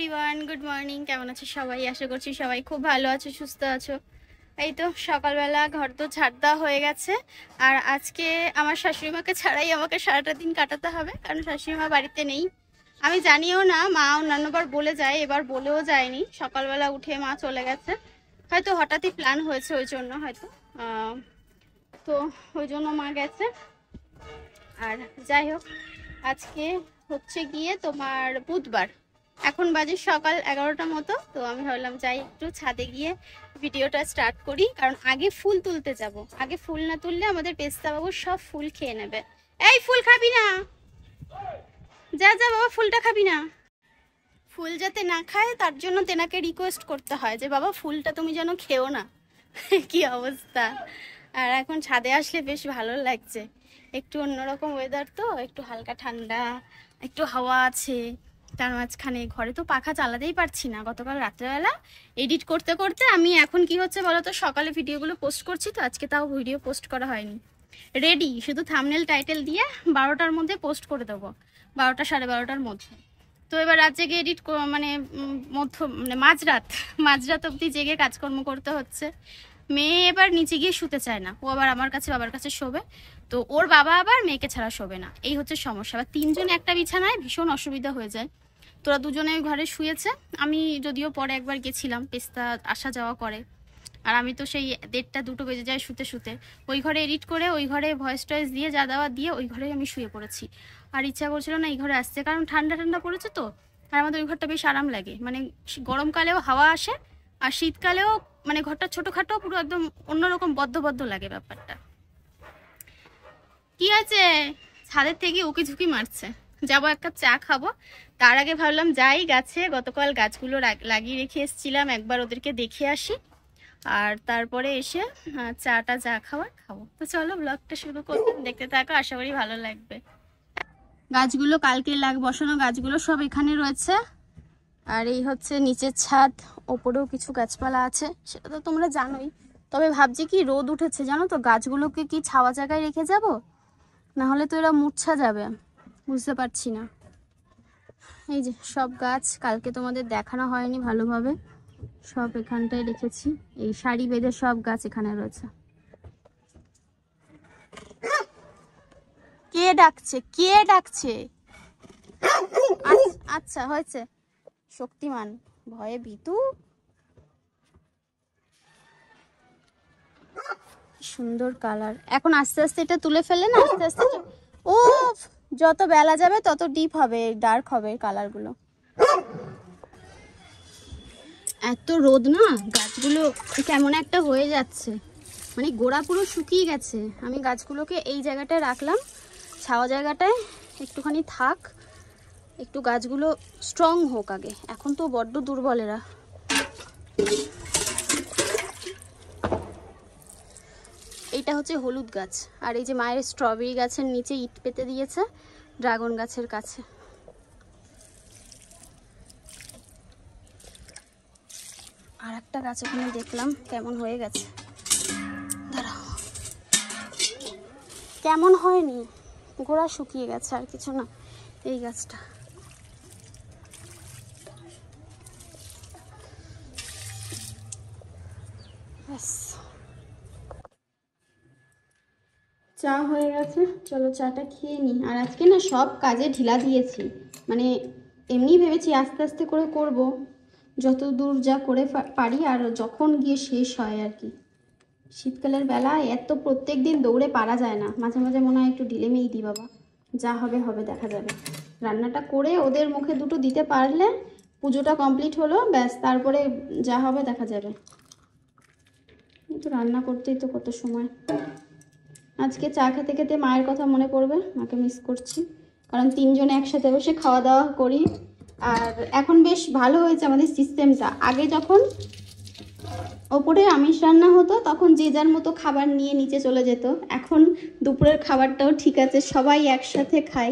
Everyone, good morning. কেমন আছো সবাই? আশা করছি সবাই খুব ভালো আছো, সুস্থ আছো। এই তো সকালবেলা ঘর তো ঝাড় দেওয়া হয়ে গেছে। আর আজকে আমার শাশুড়িমাকে ছাড়াই আমাকে সারাটা দিন কাটাতে হবে, কারণ শাশুড়িমা বাড়িতে নেই। আমি জানিও না, মা অন্যান্যবার বলে যায়, এবার বলেও যায়নি। সকালবেলা উঠে মা চলে গেছে, হয়তো হঠাৎই প্ল্যান হয়েছে, ওই জন্য হয়তো তো ওই জন্য মা গেছে। আর যাই হোক, আজকে হচ্ছে গিয়ে তোমার বুধবার, এখন বাজে সকাল 11টার মতো। তো আমি ভাবলাম যাই একটু ছাদে গিয়ে ভিডিওটা স্টার্ট করি, কারণ আগে ফুল তুলতে যাব। আগে ফুল না তুললে আমাদের পেস্তা বাবু সব ফুল খেয়ে নেবে। এই ফুল খাবি না, যা যা বাবা, ফুলটা খাবি না। ফুল যাতে না খায় তার জন্য তেনাকে রিকোয়েস্ট করতে হয় যে বাবা ফুলটা তুমি যেন খেও না। কি অবস্থা। আর এখন ছাদে আসলে বেশ ভালো লাগছে, একটু অন্যরকম ওয়েদার, তো একটু হালকা ঠান্ডা, একটু হাওয়া আছে। তার মাঝখানে ঘরে তো পাখা চালাতেই পারছি না। গতকাল রাত্রেবেলা এডিট করতে করতে আমি, এখন কি হচ্ছে বলো তো, সকালে ভিডিওগুলো পোস্ট করছি, তো আজকে তাও ভিডিও পোস্ট করা হয়নি। রেডি, শুধু থাম্বনেল টাইটেল দিয়ে 12টার মধ্যে পোস্ট করে দেবো, 12টা 12:30টার মধ্যে। তো এবার রাত জেগে এডিট মানে মাঝরাত অবধি জেগে কাজকর্ম করতে হচ্ছে। মেয়ে এবার নিচে গিয়ে শুতে চায় না, ও আবার আমার কাছে, বাবার কাছে শোবে। তো ওর বাবা আবার মেয়েকে ছাড়া শোবে না, এই হচ্ছে সমস্যা। আবার তিনজনে একটা বিছানায় ভীষণ অসুবিধা হয়ে যায়। তোরা দুজনে ঘরে শুয়েছে, আমি যদিও পরে একবার গেছিলাম, পেস্তা আসা যাওয়া করে। আর আমি তো সেই 1:30 2টো বেজে যায় শুতে শুতে। ওই ঘরে এডিট করে, ওই ঘরে ভয়েস টয়েস দিয়ে, যা দেওয়া দিয়ে ওই ঘরেই আমি শুয়ে পড়েছি। আর ইচ্ছা করছিল না এই ঘরে আসছে, কারণ ঠান্ডা ঠান্ডা পড়েছে তো। আর আমাদের ওই ঘরটা বেশ আরাম লাগে, মানে গরমকালেও হাওয়া আসে, আর শীতকালেও মানে ঘরটা ছোটোখাটো, পুরো একদম অন্যরকম বদ্ধ বদ্ধ লাগে ব্যাপারটা। কি আছে, ছাদের থেকে উকি ঝুঁকি মারছে। যাবো এক কাপ চা খাবো, তার আগে ভাবলাম যাই গাছে, গতকাল গাছগুলো লাগিয়ে রেখে এসেছিলাম, একবার ওদেরকে দেখে আসি। আর তারপরে এসে চাটা যা খাবার খাবো। তো চলো ব্লগটা শুরু করতে, দেখতে থাকো, আশা করি ভালো লাগবে। গাছগুলো কালকে বসানো গাছগুলো সব এখানে রয়েছে। আর এই হচ্ছে নিচের ছাদ, ওপরেও কিছু গাছপালা আছে, সেটা তো তোমরা জানোই। তবে ভাবছি কি, রোদ উঠেছে জানো তো, গাছগুলোকে কি ছাওয়া জায়গায় রেখে যাব, না হলে তো এরা মূর্ছা যাবে, বুঝতে পারছি না। এই যে সব গাছ কালকে তোমাদের দেখানো হয়নি ভালোভাবে, সব এখানটায় রেখেছি। এই সারি বেঁধে সব গাছ এখানে রয়েছে। কে ডাকছে, কে ডাকছে? আচ্ছা হয়েছে, শক্তিমান ভয়ে ভীতু। সুন্দর কালার, এখন আস্তে আস্তে এটা তুলে ফেলে না, আস্তে আস্তে। ও, যত বেলা যাবে তত ডিপ হবে, ডার্ক হবে কালারগুলো। এত রোদ না, গাছগুলো কেমন একটা হয়ে যাচ্ছে, মানে গোড়া পুরো শুকিয়ে গেছে। আমি গাছগুলোকে এই জায়গাটায় রাখলাম, ছাওয়া জায়গাটায় একটুখানি থাক, একটু গাছগুলো স্ট্রং হোক আগে, এখন তো বড্ড দুর্বল এরা। এইটা হচ্ছে হলুদ গাছ, আর এই যে মায়ের স্ট্রবেরি গাছের নিচে ইট পেতে দিয়েছে, ড্রাগন গাছের কাছে। আর একটা গাছ ওখানে দেখলাম কেমন হয়ে গেছে, দাঁড়াও, কেমন হয়নি, গোড়া শুকিয়ে গেছে, আর কিছু না। এই গাছটা চা হয়ে গেছে, চলো চাটা খেয়ে নিই। আর আজকে না সব কাজে ঢিলা দিয়েছি, মানে এমনি ভেবেছি আস্তে আস্তে করে করব, যত দূর যা করে পারি, আর যখন গিয়ে শেষ হয় আর কি। শীতকালের বেলা এত প্রত্যেক দিন দৌড়ে পারা যায় না, মাঝে মাঝে মনে হয় একটু ঢিলেমেই দিই বাবা, যা হবে হবে, দেখা যাবে। রান্নাটা করে ওদের মুখে দুটো দিতে পারলে পুজোটা কমপ্লিট হলো, ব্যাস, তারপরে যা হবে দেখা যাবে। কিন্তু রান্না করতেই তো কত সময়। আজকে চা খেতে খেতে মায়ের কথা মনে পড়বে, মাকে মিস করছি, কারণ তিনজনে একসাথে বসে খাওয়া দাওয়া করি। আর এখন বেশ ভালো হয়েছে আমাদের সিস্টেমটা। আগে যখন ওপরে আমিষ রান্না হতো তখন যে যার মতো খাবার নিয়ে নিচে চলে যেত, এখন দুপুরের খাবারটাও ঠিক আছে, সবাই একসাথে খাই,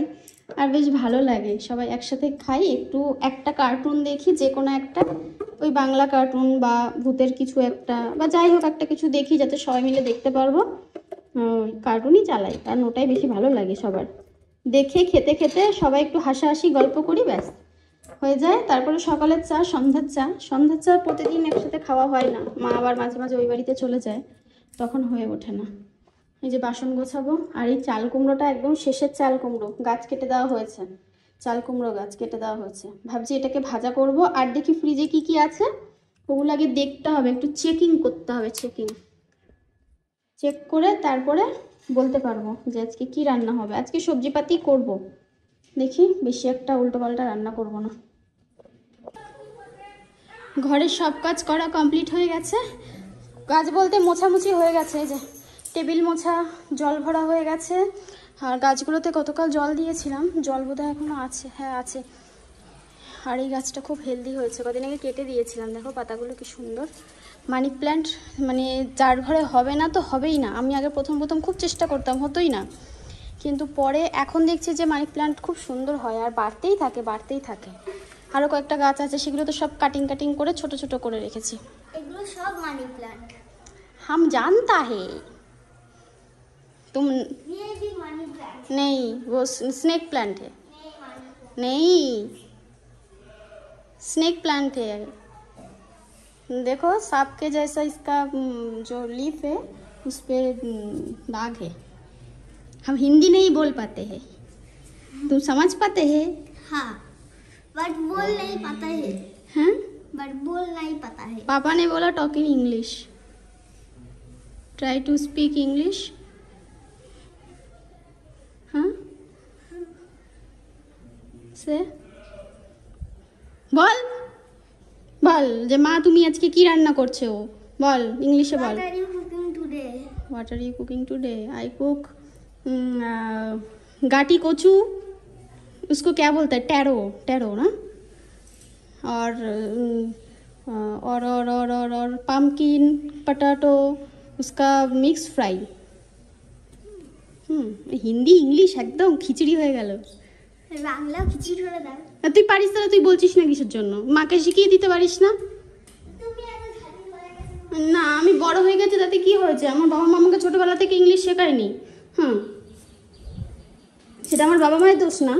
আর বেশ ভালো লাগে। সবাই একসাথে খাই, একটু একটা কার্টুন দেখি, যে কোনো একটা, ওই বাংলা কার্টুন বা ভূতের কিছু একটা, বা যাই হোক একটা কিছু দেখি, যাতে সবাই মিলে দেখতে পারবো। কার্টুনই চালাই, কারণ ওটাই বেশি ভালো লাগে সবার। দেখে খেতে খেতে সবাই একটু হাসাহাসি গল্প করি, ব্যাস, হয়ে যায়। তারপরে সকালের চা, সন্ধ্যার চা প্রতিদিন একসাথে খাওয়া হয় না, মা আবার মাঝে মাঝে ওই বাড়িতে চলে যায়, তখন হয়ে ওঠে না। এই যে বাসন গোছাবো। আর এই চাল কুমড়োটা একদম শেষের চাল কুমড়ো, গাছ কেটে দেওয়া হয়েছে, চাল কুমড়ো গাছ কেটে দেওয়া হয়েছে। ভাবছি এটাকে ভাজা করব। আর দেখি ফ্রিজে কি কি আছে ওগুলো আগে দেখতে হবে, একটু চেকিং করতে হবে, চেক করে তারপরে বলতে পারবো যে আজকে কি রান্না হবে। আজকে সবজিপাতি করব, দেখি বেশি একটা উল্টোপাল্টা রান্না করব না। ঘরের সব কাজ করা কমপ্লিট হয়ে গেছে। কাজ বলতে মোছামুছি হয়ে গেছে, এই যে টেবিল মোছা, জল ভরা হয়ে গেছে। আর গাছগুলোতে গতকাল জল দিয়েছিলাম, জল বোধহয় এখনও আছে, হ্যাঁ আছে। আর এই গাছটা খুব হেলদি হয়েছে, কদিন আগে কেটে দিয়েছিলাম, দেখো পাতাগুলো কি সুন্দর। মানি প্ল্যান্ট মানে যার ঘরে হবে না তো হবেই না। আমি আগে প্রথম খুব চেষ্টা করতাম, হতোই না, কিন্তু পরে এখন দেখছি যে মানি প্ল্যান্ট খুব সুন্দর হয় আর বাড়তেই থাকে। আরও কয়েকটা গাছ আছে, সেগুলো তো সব কাটিং করে ছোট ছোট করে রেখেছি। এগুলো সব মানি প্ল্যান্ট। हम जानता है तुम ये भी मनी प्लांट नहीं, वो स्नेक प्लांट है। नहीं, स्नेक प्लांट है। देखो सांप के जैसा इसका जो लीफ है उस पे दाग है। हम हिंदी नहीं बोल पाते हैं, तुम समझ पाते हैं? हाँ, बट बोल नहीं पता है। हैं? बट बोल नहीं पता है। पापा ने बोला talk in English, try to speak English. हाँ से বল বল যে মা তুমি আজকে কি রান্না করছো, বল ইংলিশে বল। What are you cooking today? What are you cooking today? I cook गाटी कोचू, उसको क्या बोलता है, टेरो ना। और पम्पकिन पटाटो, उसका मिक्स फ्राई। হিন্দি ইংলিশ একদম খিচুড়ি হয়ে গেল। বাংলা খিচুড়ি করে দাও। তুই পারিস তাহলে তুই বলছিস না কিসের জন্য? মাকে শিখিয়ে দিতে পারিস না? তুমি এত ঝাড়ি করে গেছো। না আমি বড় হয়ে গেছে তাতে কি হয়েছে, আমার বাবা মা আমাকে ছোটবেলা থেকে ইংলিশ শেখায়নি। সেটা আমার বাবা মায়ের দোষ না।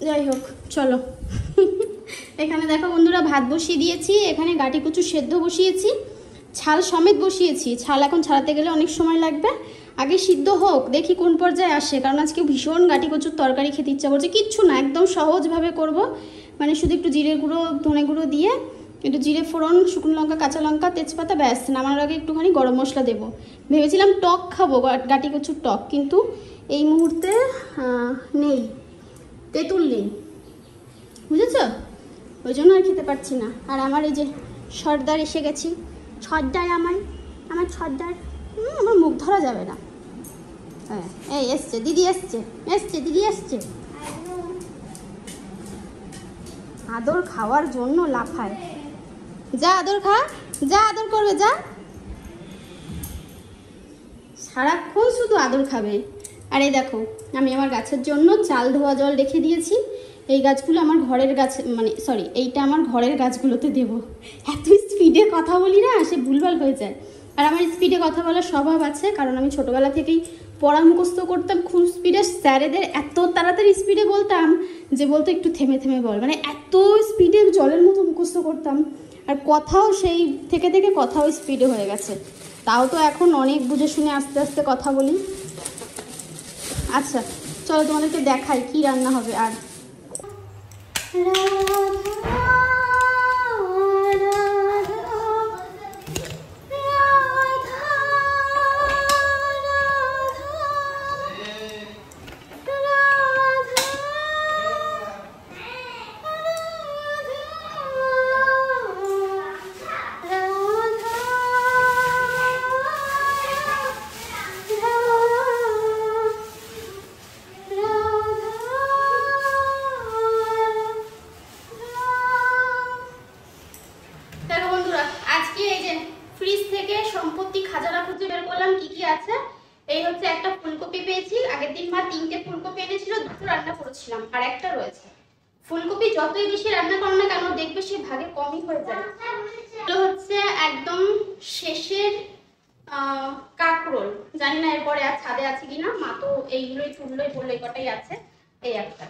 যাই হোক চলো। এখানে দেখো বন্ধুরা ভাত বসিয়ে দিয়েছি, এখানে গাটি কচু সেদ্ধ বসিয়েছি, ছাল সমেত বসিয়েছি। ছাল এখন ছাড়াতে গেলে অনেক সময় লাগবে, আগে সিদ্ধ হোক, দেখি কোন পর্যায়ে আসে। কারণ আজকে ভীষণ গাটি কচুর তরকারি খেতে ইচ্ছা করছে। কিচ্ছু না, একদম সহজভাবে করব, মানে শুধু একটু জিরে গুঁড়ো ধনে গুঁড়ো দিয়ে একটু জিরে ফোড়ন, শুকনো লঙ্কা, কাঁচা লঙ্কা, তেজপাতা, ব্যাস। নামানোর আগে একটুখানি গরম মশলা দেবো। ভেবেছিলাম টক খাবো, গাটি কচুর টক, কিন্তু এই মুহূর্তে নেই, তেঁতুল নেই, বুঝেছ, ওই জন্য আর খেতে পারছি না। আর আমার এই যে সর্দার এসে গেছি, সর্দার আমার সর্দার, আমার মুখ ধরা যাবে না। হ্যাঁ এই এসছে দিদি, দিদি এসছে, আদর খাওয়ার জন্য লাফায়। যা আদর খা, যা আদর করবে, যা, সারাক্ষণ শুধু আদর খাবে। আর এই দেখো আমি আমার গাছের জন্য চাল ধোয়া জল রেখে দিয়েছি। এই গাছগুলো আমার ঘরের গাছ, মানে সরি এইটা আমার ঘরের গাছগুলোতে দেবো। এত স্পিডে কথা বলি না, সে ভুলভাল হয়ে যায়। আর আমার স্পিডে কথা বলার স্বভাব আছে, কারণ আমি ছোটোবেলা থেকেই পড়া মুখস্থ করতাম খুব স্পিডে। স্যারেদের এত তাড়াতাড়ি স্পিডে বলতাম যে বলতো একটু থেমে থেমে বল, মানে এত স্পিডে জলের মতো মুখস্থ করতাম। আর কথাও সেই থেকে কথাও স্পিডে হয়ে গেছে। তাও তো এখন অনেক বুঝে শুনে আস্তে আস্তে কথা বলি। আচ্ছা চলো তোমাদেরকে দেখাই কি রান্না হবে। আর এই হচ্ছে একটা ফুলকপি পেয়েছি, আগের দিন মা 3টে ফুলকপি এনেছিল, 2টো রান্না করেছিলাম আর একটা রয়েছে। ফুলকপি যতই বেশি রান্না করো না কেন দেখবে সে ভাগে কমই হয়ে যায়। এটা হচ্ছে একদম শেষের কাকরোল, জানি না এরপরে আর ছাদে আছে কিনা, মা তো এইগুলোই তুললোই বললো এই কটাই আছে, এই একটা।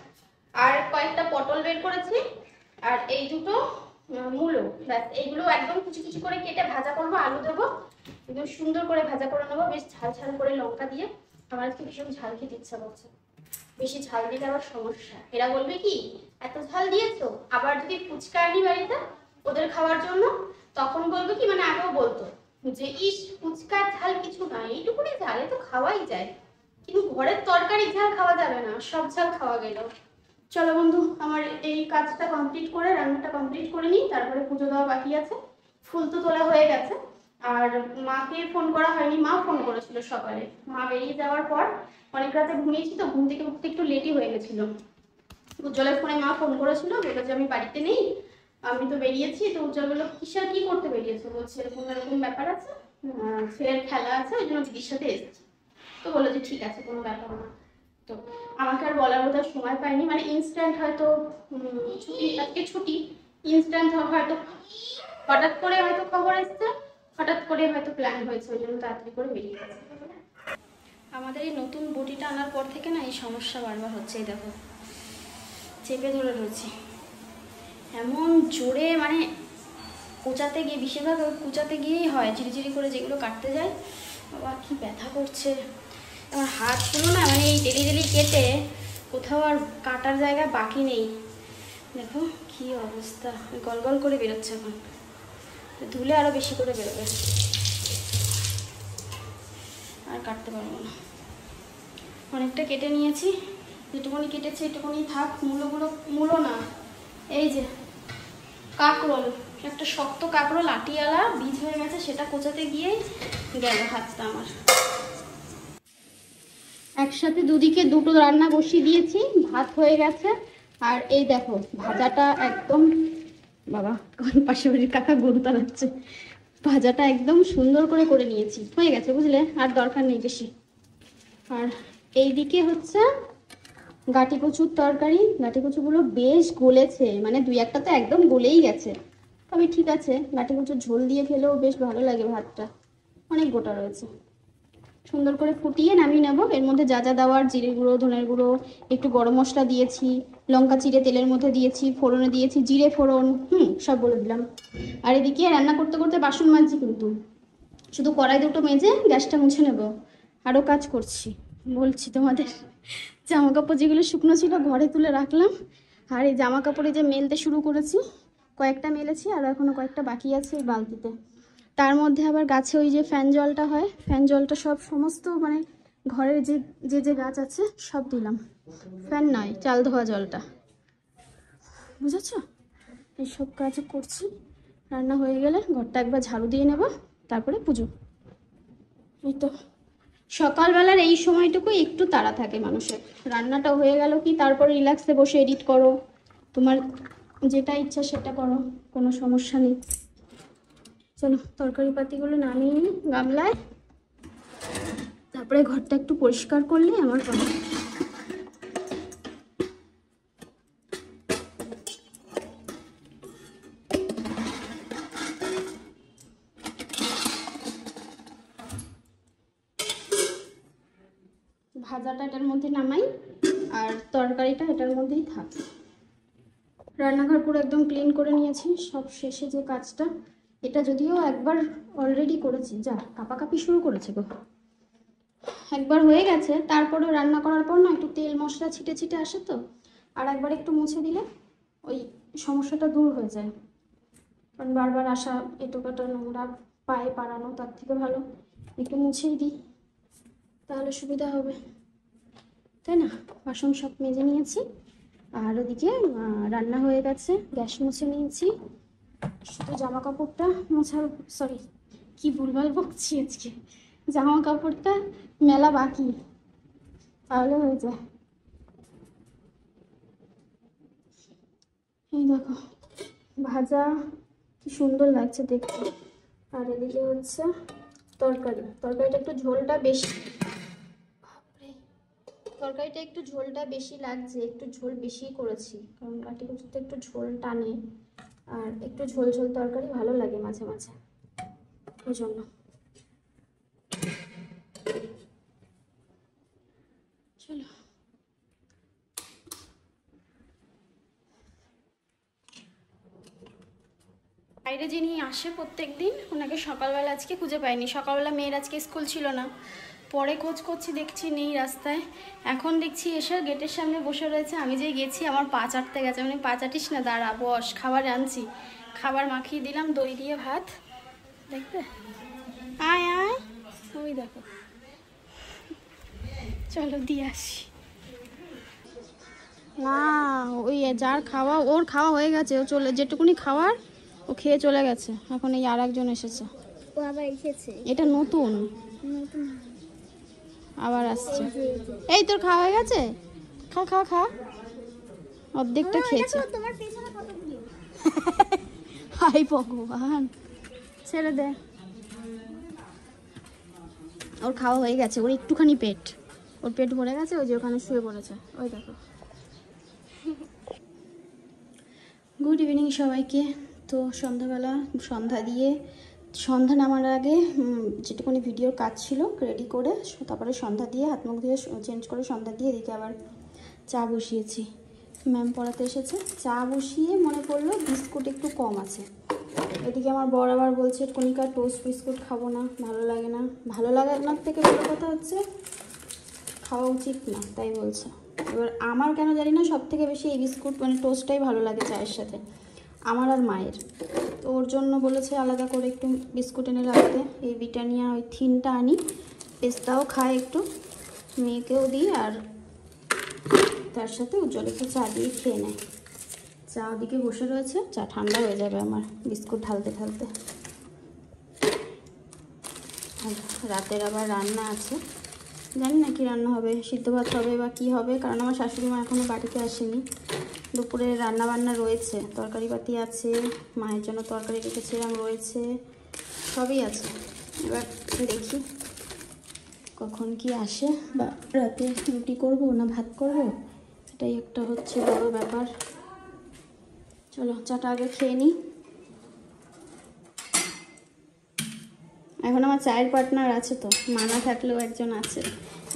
বের করেছি, আর এই দুটো মূলো, ব্যাস এইগুলো একদম কুচি কুচি করে কেটে ভাজা করবো, আলু দেবো, একদম সুন্দর করে ভাজা করে নেবো, বেশ ঝাল ঝাল করে লঙ্কা দিয়ে। আমার আজকে ভীষণ ঝাল খেতে ইচ্ছা করছে, বেশি ঝাল দিলে আবার সমস্যা, এরা বলবে কি এত ঝাল দিয়েছো। আবার যদি ফুচকা আনি বাড়িতে ওদের খাওয়ার জন্য, তখন বলবে কি, মানে আগেও বলতো যে ইস ফুচকার ঝাল কিছু না, এইটুকুনি ঝাল এ তো খাওয়াই যায়, কিন্তু ঘরের তরকারি ঝাল খাওয়া যাবে না, সব ঝাল খাওয়া গেল। চলো বন্ধু, আমার এই কাজটা কমপ্লিট করে, রান্নাটা কমপ্লিট করে নিই, তারপরে পুজো দেওয়া বাকি আছে। ফুল তো তোলা হয়ে গেছে, আর মাকে ফোন করা হয়নি, মা ফোন করেছিল সকালে, মা বেরিয়ে যাওয়ার পর অনেক রাতে ঘুমিয়েছি তো, ঘুম থেকে উঠতে একটু লেটই হয়ে গেছিল। উজ্জ্বলের ফোনে মা ফোন করেছিল, বললো যে আমি বাড়িতে নেই, আমি তো বেরিয়েছি। তো উজ্জ্বল বললো কিসের কি করতে বেরিয়েছে, বলছে এরকম এরকম ব্যাপার আছে, ছেলের খেলা আছে, ওই জন্য দিদির সাথে এসেছি। তো বললো যে ঠিক আছে, কোনো ব্যাপার না। তো আমাকে আর বলার বোধহয় সময় পাইনি, মানে ইনস্ট্যান্ট হয়তো ছুটি, আজকে ছুটি, ইনস্ট্যান্ট হয়তো হঠাৎ করে হয়তো খবর এসছে, হঠাৎ করে হয়তো প্ল্যান হয়েছে, ওই জন্য তাড়াতাড়ি করে বেরিয়ে গেছে। আমাদের এই নতুন বটিটা আনার পর থেকে না এই সমস্যা বারবার হচ্ছে, এই দেখো চেপে ধরে রয়েছে এমন জোরে, মানে কোচাতে গিয়ে, বেশিরভাগ কোচাতে গিয়েই হয়, ঝিরিঝিরি করে যেগুলো কাটতে যায়, বাবা কি ব্যথা করছে আমার হাতগুলো না, মানে এই ডেলি ডেলি কেটে কোথাও আর কাটার জায়গা বাকি নেই। দেখো কি অবস্থা, গল গল করে বেরোচ্ছে, এখন ধুলে আরও বেশি করে বেরোবে, আর কাটতে পারবো না। অনেকটা কেটে নিয়েছি, যেটুকুনি কেটেছি এটুকুনি থাক। মূলো না, এই যে কাঁকরোল, একটা শক্ত কাঁকরোল আটিয়ালা বীজ হয়ে গেছে, সেটা কোচাতে গিয়েই গেল হাতটা আমার। একসাথে দুদিকে দুটো রান্না বসিয়ে দিয়েছি, ভাত হয়ে গেছে। আর এই দেখো ভাজাটা একদম, বাবা পাশে বাড়ির কাকা গরু তাড়াচ্ছে, ভাজাটা একদম সুন্দর করে করে নিয়েছি, হয়ে গেছে বুঝলে, আর দরকার নেই বেশি। আর এইদিকে হচ্ছে গাটি কচুর তরকারি, গাটি কচুগুলো বেশ গলেছে, মানে দুই একটা তো একদম গলেই গেছে, তবে ঠিক আছে, গাটি কচুর ঝোল দিয়ে খেলেও বেশ ভালো লাগে, ভাতটা অনেক গোটা রয়েছে। সুন্দর করে ফুটিয়ে নামিয়ে নেবো। এর মধ্যে যা যা দেওয়ার, জিরে গুঁড়ো, ধনের গুঁড়ো, একটু গরম মশলা দিয়েছি, লঙ্কা চিড়ে তেলের মধ্যে দিয়েছি, ফোড়নে দিয়েছি জিরে ফোড়ন, সব বলে দিলাম। আর এদিকে রান্না করতে করতে বাসন মাজছি, কিন্তু শুধু কড়াই দুটো মেজে গ্যাসটা মুছে নেব, আরও কাজ করছি বলছি তোমাদের। জামা কাপড় যেগুলো শুকনো ছিল ঘরে তুলে রাখলাম, আর এই জামা কাপড়ে যে মেলতে শুরু করেছি, কয়েকটা মেলেছি আর এখনো কয়েকটা বাকি আছে এই বালতিতে। তার মধ্যে আবার গাছে ওই যে ফ্যান জলটা হয়, ফ্যান জলটা সব সমস্ত মানে ঘরের যে যে যে গাছ আছে সব দিলাম, ফ্যান নয় চাল ধোয়া জলটা, বুঝেছ? এইসব কাজ করছি। রান্না হয়ে গেলে ঘরটা একবার ঝাড়ু দিয়ে নেব, তারপরে পুজো। এই তো সকালবেলার এই সময়টুকু একটু তাড়া থাকে মানুষের, রান্নাটা হয়ে গেল কি তারপরে রিল্যাক্সে বসে এডিট করো, তোমার যেটা ইচ্ছা সেটা করো, কোনো সমস্যা নেই। চলো তরকারি পাতিগুলো নামিয়ে নিই গামলায়, তারপরে ঘরটা একটু পরিষ্কার করলে আমার কথা। ভাজাটা এটার মধ্যে নামাই, আর তরকারিটা এটার মধ্যেই থাক। রান্নাঘর পুরো একদম ক্লিন করে নিয়েছি, সব শেষে যে কাজটা, এটা যদিও একবার অলরেডি করেছি, যা কাঁপাকাঁপি শুরু করেছে গো, একবার হয়ে গেছে, তারপরেও রান্না করার পর না একটু তেল মশলা ছিটে ছিটে আসে তো, আর একবার একটু মুছে দিলে ওই সমস্যাটা দূর হয়ে যায়। কারণ বারবার আসা এঁটোকাটা নোংরা পায়ে পাড়ানো, তার থেকে ভালো একটু মুছেই দিই, তাহলে সুবিধা হবে, তাই না? বাসন সব মেজে নিয়েছি, আর ওদিকে রান্না হয়ে গেছে, গ্যাস মুছে নিয়েছি, শুধু জামা কাপড়টা মোছার, সরি কি ভুলভাল বকছি আজকে, জামা কাপড়টা মেলা বাকি, তাহলে হয়ে যায়। এই দেখো ভাজা কি সুন্দর লাগছে দেখতে, আর এদিকে হচ্ছে তরকারিটা একটু ঝোলটা বেশি, তরকারিটা একটু ঝোলটা বেশি লাগছে, একটু ঝোল বেশি করেছি, কারণ কাটি কুচিতে একটু ঝোল টানে, আর একটু ঝোল ঝোল তরকারি ভালো লাগে মাঝে মাঝে, ওই জন্য। চলো বাইরে যিনি আসে প্রত্যেক দিন, ওনাকে সকালবেলা আজকে খুঁজে পাইনি। সকালবেলা মেয়ের আজকে স্কুল ছিল না, পরে খোঁজ করছি, দেখছি নেই রাস্তায়। এখন দেখছি এসে গেটের সামনে বসে রয়েছে। আমি যে গেছি আমার পা চাটতে গেছে। মানে পা চাটিস না, দাঁড়া, বস, খাবার আনছি। খাবার মাখিয়ে দিলাম, দই দিয়ে ভাত। দেখবে, আয় আয়, ওই দেখো, চলো দিয়ে আসি। না, ওই যার খাওয়া, ওর খাওয়া হয়ে গেছে, ও চলে, যেটুকুনি খাওয়ার ও খেয়ে চলে গেছে। এখন এই আর একজন এসেছে, ও আবার এসেছে। এটা নতুন, আবার আসছে। এই তোর খাওয়া হয়ে গেছে, খা খা খা, অর্ধেকটা খেয়েছে। তোমার পেছনে কতগুলো? হাই ভগবান, ছেড়ে দে। ওর খাওয়া হয়ে গেছে, ওর একটুখানি পেট, ওর পেট ভরে গেছে, ওই যে ওখানে শুয়ে পড়েছে, ওই দেখো। গুড ইভিনিং সবাইকে। তো সন্ধ্যাবেলা সন্ধ্যা দিয়ে, সন্ধ্যা নামার আগে যেটুকুনি ভিডিওর কাজ ছিল রেডি করে, তারপরে সন্ধ্যা দিয়ে হাত মুখ দিয়ে চেঞ্জ করে সন্ধ্যা দিয়ে এদিকে আবার চা বসিয়েছি। ম্যাম পড়াতে এসেছে, চা বসিয়ে মনে পড়লো বিস্কুট একটু কম আছে। এদিকে আমার বর আবার বলছে কণিকা টোস্ট বিস্কুট খাবো না, ভালো লাগে না। ভালো লাগানোর থেকে বড় কথা হচ্ছে খাওয়া উচিত না, তাই বলছে। এবার আমার কেন জানি না সব থেকে বেশি এই বিস্কুট মানে টোস্টটাই ভালো লাগে চায়ের সাথে, আমার আর মায়ের। তো ওর জন্য বলেছে আলাদা করে একটু বিস্কুট এনে রাখতে। এই ব্রিটানিয়া ওই থিনটা আনি, পেস্তাও খায় একটু, মেয়েকেও দিই, আর তার সাথে উজ্জ্বল একটু চা দিয়ে খেয়ে নেয়। চা ওদিকে বসে রয়েছে, চা ঠান্ডা হয়ে যাবে আমার বিস্কুট ঢালতে ঢালতে। আর রাতের আবার রান্না আছে, জানি না কি রান্না হবে, সিদ্ধ ভাত হবে বা কী হবে, কারণ আমার শাশুড়ি মা এখনও বাড়িতে আসেনি। দুপুরে রান্না বান্না রয়েছে, তরকারি পাতি আছে, মায়ের জন্য তরকারি রেখেছিলাম রয়েছে, সবই আছে। এবার দেখি কখন কি আসে, বা রাতে রুটি করব না ভাত করব, এটাই একটা হচ্ছে বড় ব্যাপার। চলো চাটা আগে খেয়ে নিই। এখন আমার চায়ের পার্টনার আছে, তো মানা থাকলেও একজন আছে।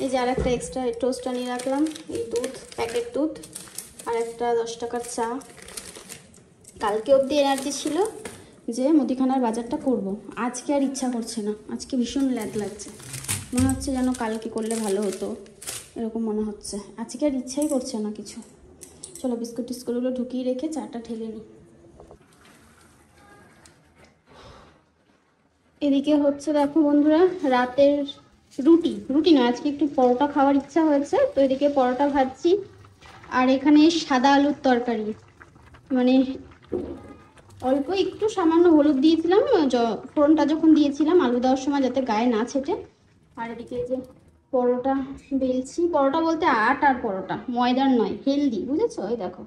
এই যে আর একটা এক্সট্রা টোস্ট নিয়ে রাখলাম, এই দুধ, প্যাকেট দুধ, আর একটা 10 টাকার চা। কালকে অবধি এনার্জি ছিল যে মুদিখানার বাজারটা করব, আজকে আর ইচ্ছা করছে না। আজকে ভীষণ ল্যাদ লাগছে, মনে হচ্ছে যেন কালকে করলে ভালো হতো, এরকম মনে হচ্ছে। আজকে আর ইচ্ছাই করছে না কিছু। চলো বিস্কুট টিস্কুটগুলো ঢুকিয়ে রেখে চাটা ঢেলে নিই। এদিকে হচ্ছে দেখো বন্ধুরা, রাতের রুটি না, আজকে একটু পরোটা খাওয়ার ইচ্ছা হয়েছে, তো এদিকে পরোটা ভাজছি। আর এখানে সাদা আলুর তরকারি, মানে অল্প একটু সামান্য হলুদ দিয়েছিলাম ফোড়নটা যখন দিয়েছিলাম আলু দেওয়ার সময়, যাতে গায়ে না ছেটে। আর এদিকে যে পরোটা বেলছি, পরোটা বলতে আটার পরোটা, ময়দার নয়, হেলদি, বুঝেছো? ওই দেখো,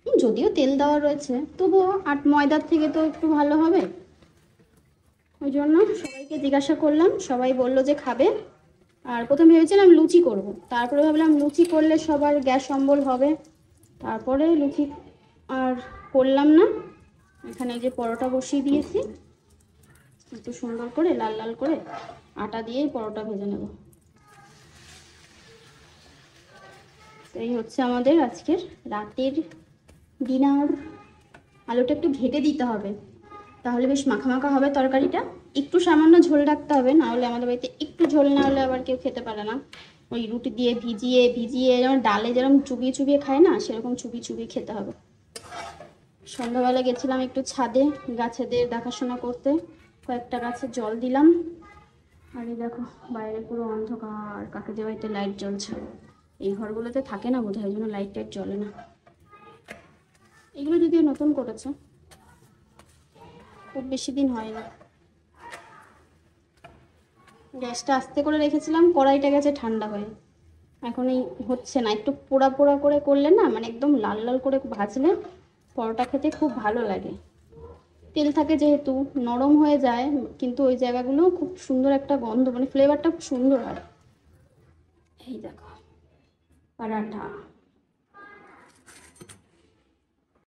যদিও তেল দেওয়া রয়েছে তবুও ময়দার থেকে তো একটু ভালো হবে। ওই জন্য সবাইকে জিজ্ঞাসা করলাম, সবাই বলল যে খাবে। আর প্রথমে ভেবেছিলাম লুচি করব, তারপরে ভাবলাম লুচি করলে সবার গ্যাস অম্বল হবে, তারপরে লুচি আর করলাম না। এখানে যে পরোটা বসিয়ে দিয়েছি, একটু সুন্দর করে লাল লাল করে আটা দিয়েই পরোটা ভেজে নেব। এই হচ্ছে আমাদের আজকের রাতের ডিনার। আলুটা একটু ঘেটে দিতে হবে, তাহলে বেশ মাখা মাখা হবে তরকারিটা। একটু সামান্য ঝোল রাখতে হবে, না হলে আমাদের বাড়িতে একটু ঝোল না হলে আবার কেউ খেতে পারে না। ওই রুটি দিয়ে ভিজিয়ে ভিজিয়ে, যেমন ডালে যেরকম চুবিয়ে চুবিয়ে খায় না, সেরকম চুবিয়ে চুবিয়ে খেতে হবে। সন্ধ্যাবেলা গেছিলাম একটু ছাদে গাছেদের দেখাশোনা করতে, কয়েকটা গাছে জল দিলাম। আর এই দেখো বাইরে পুরো অন্ধকার, কাকেদের বাড়িতে লাইট জ্বলছে, এই ঘরগুলোতে থাকে না বোধহয়, ওই জন্য লাইট টাইট জ্বলে না। এগুলো যদিও নতুন করেছে, খুব বেশি দিন হয় না। গ্যাসটা আস্তে করে রেখেছিলাম, কড়াইটা গেছে ঠান্ডা হয়ে, এখন এই হচ্ছে না। একটু পোড়া পোড়া করে করলে না, মানে একদম লাল লাল করে ভাজলে পরোটা খেতে খুব ভালো লাগে। তেল থাকে যেহেতু নরম হয়ে যায়, কিন্তু ওই জায়গাগুলো খুব সুন্দর একটা গন্ধ, মানে ফ্লেভারটা খুব সুন্দর হয়। এই দেখো পরাঠা।